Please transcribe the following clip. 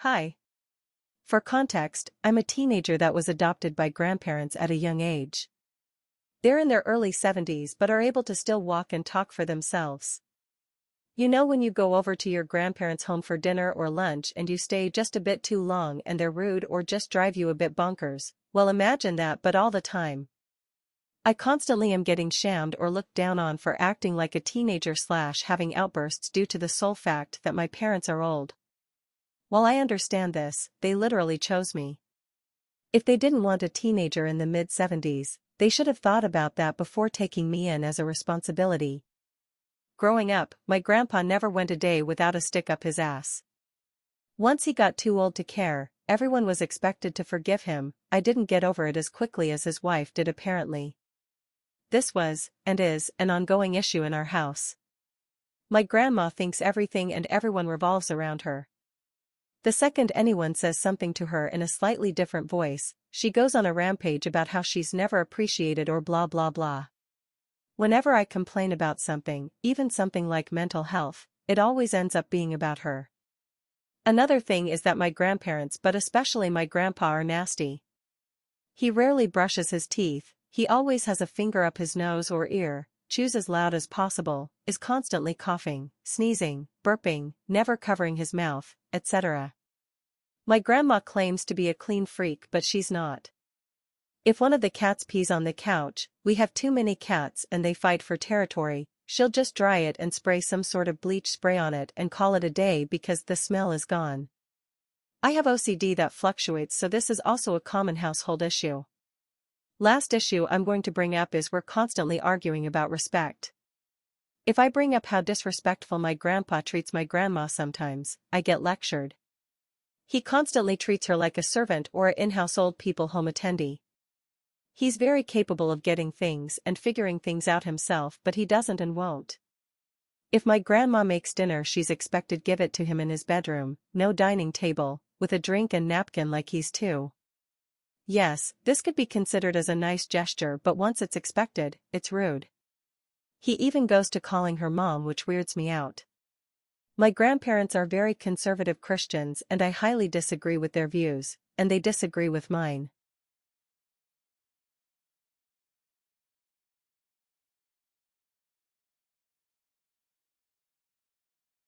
Hi. For context, I'm a teenager that was adopted by grandparents at a young age. They're in their early 70s but are able to still walk and talk for themselves. You know when you go over to your grandparents' home for dinner or lunch and you stay just a bit too long and they're rude or just drive you a bit bonkers? Well, imagine that, but all the time. I constantly am getting shammed or looked down on for acting like a teenager / having outbursts due to the sole fact that my parents are old. While I understand this, they literally chose me. If they didn't want a teenager in the mid-70s, they should have thought about that before taking me in as a responsibility. Growing up, my grandpa never went a day without a stick up his ass. Once he got too old to care, everyone was expected to forgive him. I didn't get over it as quickly as his wife did apparently. This was, and is, an ongoing issue in our house. My grandma thinks everything and everyone revolves around her. The second anyone says something to her in a slightly different voice, she goes on a rampage about how she's never appreciated or blah blah blah. Whenever I complain about something, even something like mental health, it always ends up being about her. Another thing is that my grandparents, but especially my grandpa, are nasty. He rarely brushes his teeth, he always has a finger up his nose or ear, chews as loud as possible, is constantly coughing, sneezing, burping, never covering his mouth, etc. My grandma claims to be a clean freak, but she's not. If one of the cats pees on the couch, we have too many cats and they fight for territory, she'll just dry it and spray some sort of bleach spray on it and call it a day because the smell is gone. I have OCD that fluctuates, so this is also a common household issue. Last issue I'm going to bring up is we're constantly arguing about respect. If I bring up how disrespectful my grandpa treats my grandma sometimes, I get lectured. He constantly treats her like a servant or an in-house old people home attendee. He's very capable of getting things and figuring things out himself, but he doesn't and won't. If my grandma makes dinner, she's expected give it to him in his bedroom, no dining table, with a drink and napkin like he's two. Yes, this could be considered as a nice gesture, but once it's expected, it's rude. He even goes to calling her mom, which weirds me out. My grandparents are very conservative Christians and I highly disagree with their views, and they disagree with mine.